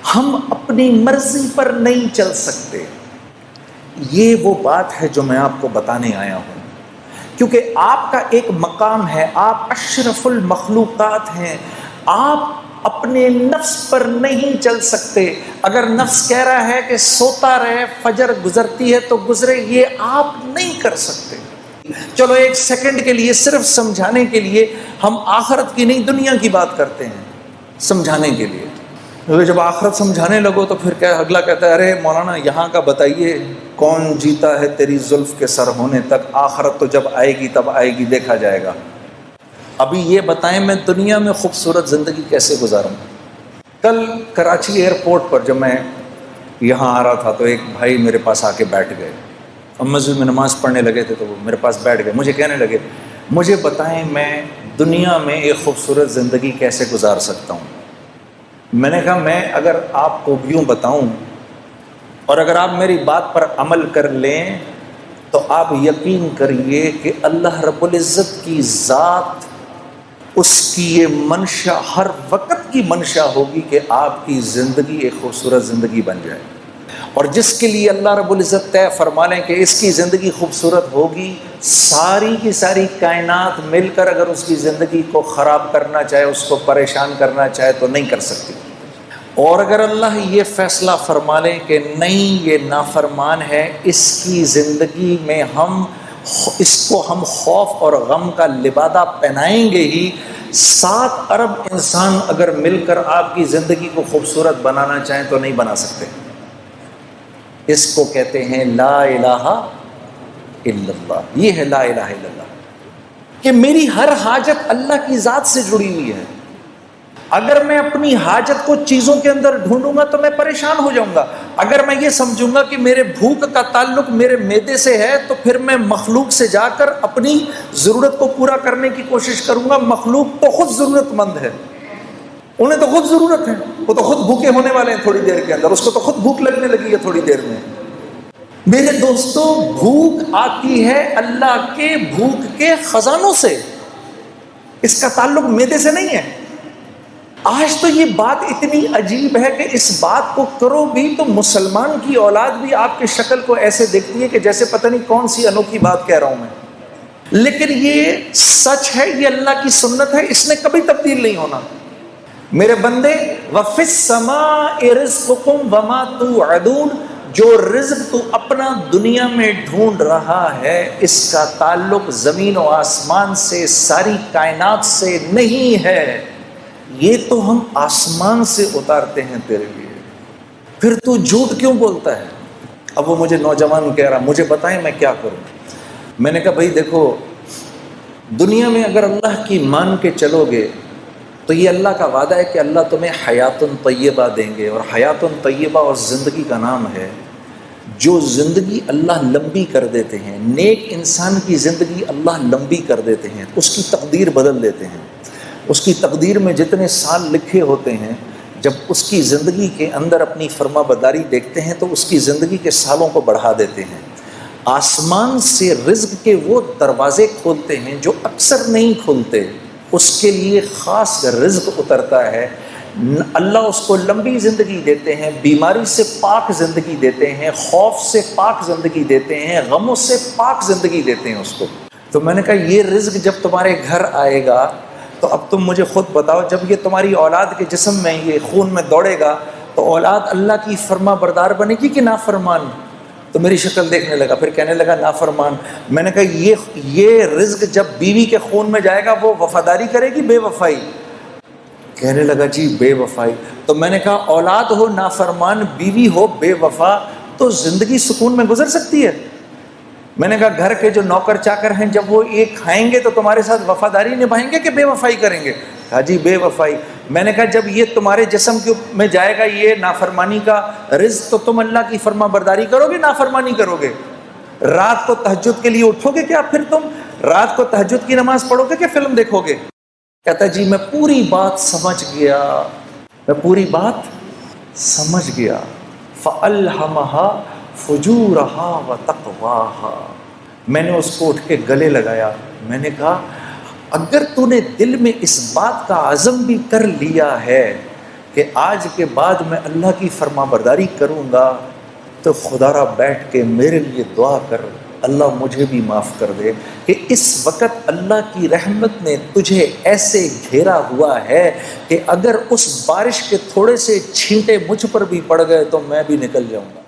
ہم اپنی مرضی پر نہیں چل سکتے. یہ وہ بات ہے جو میں آپ کو بتانے آیا ہوں، کیونکہ آپ کا ایک مقام ہے، آپ اشرف المخلوقات ہیں، آپ اپنے نفس پر نہیں چل سکتے. اگر نفس کہہ رہا ہے کہ سوتا رہے، فجر گزرتی ہے تو گزرے، یہ آپ نہیں کر سکتے. چلو ایک سیکنڈ کے لیے، صرف سمجھانے کے لیے، ہم آخرت کی نہیں دنیا کی بات کرتے ہیں سمجھانے کے لیے. کیونکہ جب آخرت سمجھانے لگو تو پھر کیا اگلا کہتا ہے، ارے مولانا یہاں کا بتائیے، کون جیتا ہے تیری زلف کے سر ہونے تک، آخرت تو جب آئے گی تب آئے گی، دیکھا جائے گا. ابھی یہ بتائیں میں دنیا میں خوبصورت زندگی کیسے گزاروں. کل کراچی ایئرپورٹ پر جب میں یہاں آ رہا تھا تو ایک بھائی میرے پاس آ کے بیٹھ گئے. ہم مسجد میں نماز پڑھنے لگے تھے تو وہ میرے پاس بیٹھ گئے. مجھے کہنے لگے، مجھے بتائیں میں دنیا میں ایک خوبصورت زندگی کیسے گزار سکتا ہوں. میں نے کہا میں اگر آپ کو یوں بتاؤں اور اگر آپ میری بات پر عمل کر لیں تو آپ یقین کریے کہ اللہ رب العزت کی ذات، اس کی یہ منشا ہر وقت کی منشا ہوگی کہ آپ کی زندگی ایک خوبصورت زندگی بن جائے. اور جس کے لیے اللہ رب العزت طے فرما لیں کہ اس کی زندگی خوبصورت ہوگی، ساری کی ساری کائنات مل کر اگر اس کی زندگی کو خراب کرنا چاہے، اس کو پریشان کرنا چاہے تو نہیں کر سکتی. اور اگر اللہ یہ فیصلہ فرما لیں کہ نہیں یہ نافرمان ہے، اس کی زندگی میں اس کو ہم خوف اور غم کا لبادہ پہنائیں گے ہی، 7 ارب انسان اگر مل کر آپ کی زندگی کو خوبصورت بنانا چاہیں تو نہیں بنا سکتے. اس کو کہتے ہیں لا الہ الا اللہ. یہ ہے لا الہ الا اللہ، کہ میری ہر حاجت اللہ کی ذات سے جڑی ہوئی ہے. اگر میں اپنی حاجت کو چیزوں کے اندر ڈھونڈوں گا تو میں پریشان ہو جاؤں گا. اگر میں یہ سمجھوں گا کہ میرے بھوک کا تعلق میرے معدے سے ہے تو پھر میں مخلوق سے جا کر اپنی ضرورت کو پورا کرنے کی کوشش کروں گا. مخلوق تو خود ضرورت مند ہے، انہیں تو خود ضرورت ہے، وہ تو خود بھوکے ہونے والے ہیں تھوڑی دیر کے اندر، اس کو تو خود بھوک لگنے لگی ہے تھوڑی دیر میں. میرے دوستو، بھوک آتی ہے اللہ کے بھوک کے خزانوں سے، اس کا تعلق معدے سے نہیں ہے. آج تو یہ بات اتنی عجیب ہے کہ اس بات کو کرو بھی تو مسلمان کی اولاد بھی آپ کی شکل کو ایسے دیکھتی ہے کہ جیسے پتہ نہیں کون سی انوکھی بات کہہ رہا ہوں میں. لیکن یہ سچ ہے، یہ اللہ کی سنت ہے، اس نے کبھی تبدیل نہیں ہونا. میرے بندے، وَفِي السَّمَاءِ رِزْقُكُمْ وَمَا تُوعَدُونَ، جو رزق تو اپنا دنیا میں ڈھونڈ رہا ہے اس کا تعلق زمین و آسمان سے، ساری کائنات سے نہیں ہے. یہ تو ہم آسمان سے اتارتے ہیں تیرے لیے، پھر تو جھوٹ کیوں بولتا ہے. اب وہ مجھے نوجوان کہہ رہا، مجھے بتائیں میں کیا کروں. میں نے کہا بھائی دیکھو، دنیا میں اگر اللہ کی مان کے چلو گے تو یہ اللہ کا وعدہ ہے کہ اللہ تمہیں حیات طیبہ دیں گے. اور حیات طیبہ اور زندگی کا نام ہے. جو زندگی اللہ لمبی کر دیتے ہیں، نیک انسان کی زندگی اللہ لمبی کر دیتے ہیں، اس کی تقدیر بدل دیتے ہیں. اس کی تقدیر میں جتنے سال لکھے ہوتے ہیں، جب اس کی زندگی کے اندر اپنی فرما برداری دیکھتے ہیں تو اس کی زندگی کے سالوں کو بڑھا دیتے ہیں. آسمان سے رزق کے وہ دروازے کھولتے ہیں جو اکثر نہیں کھولتے. اس کے لیے خاص رزق اترتا ہے. اللہ اس کو لمبی زندگی دیتے ہیں، بیماری سے پاک زندگی دیتے ہیں، خوف سے پاک زندگی دیتے ہیں، غموں سے پاک زندگی دیتے ہیں اس کو. تو میں نے کہا یہ رزق جب تمہارے گھر آئے گا تو اب تم مجھے خود بتاؤ، جب یہ تمہاری اولاد کے جسم میں یہ خون میں دوڑے گا تو اولاد اللہ کی فرما بردار بنے گی کہ نافرمان؟ تو میری شکل دیکھنے لگا، پھر کہنے لگا نافرمان. میں نے کہا یہ رزق جب بیوی کے خون میں جائے گا وہ وفاداری کرے گی بے وفائی؟ کہنے لگا جی بے وفائی. تو میں نے کہا اولاد ہو نافرمان، بیوی ہو بے وفا، تو زندگی سکون میں گزر سکتی ہے؟ میں نے کہا گھر کے جو نوکر چاکر ہیں جب وہ ایک کھائیں گے تو تمہارے ساتھ وفاداری نبھائیں گے کہ بے وفائی کریں گے؟ کہا جی بے وفائی. میں نے کہا جب یہ تمہارے جسم میں جائے گا یہ نافرمانی کا رزق تو تم اللہ کی فرما برداری کرو گے نافرمانی کرو گے؟ رات کو تہجد کے لیے اٹھو گے کیا پھر تم؟ رات کو تہجد کی نماز پڑھو گے کہ فلم دیکھو گے؟ کہتا جی میں پوری بات سمجھ گیا، میں پوری بات سمجھ گیا. فَأَلْهَمَهَا فُجُورَهَا وَتَقْوَاهَا. میں نے اس کو اٹھ کے گلے لگایا. میں نے کہا اگر تو نے دل میں اس بات کا عزم بھی کر لیا ہے کہ آج کے بعد میں اللہ کی فرما برداری کروں گا تو خدا را بیٹھ کے میرے لیے دعا کر، اللہ مجھے بھی معاف کر دے، کہ اس وقت اللہ کی رحمت نے تجھے ایسے گھیرا ہوا ہے کہ اگر اس بارش کے تھوڑے سے چھینٹے مجھ پر بھی پڑ گئے تو میں بھی نکل جاؤں گا۔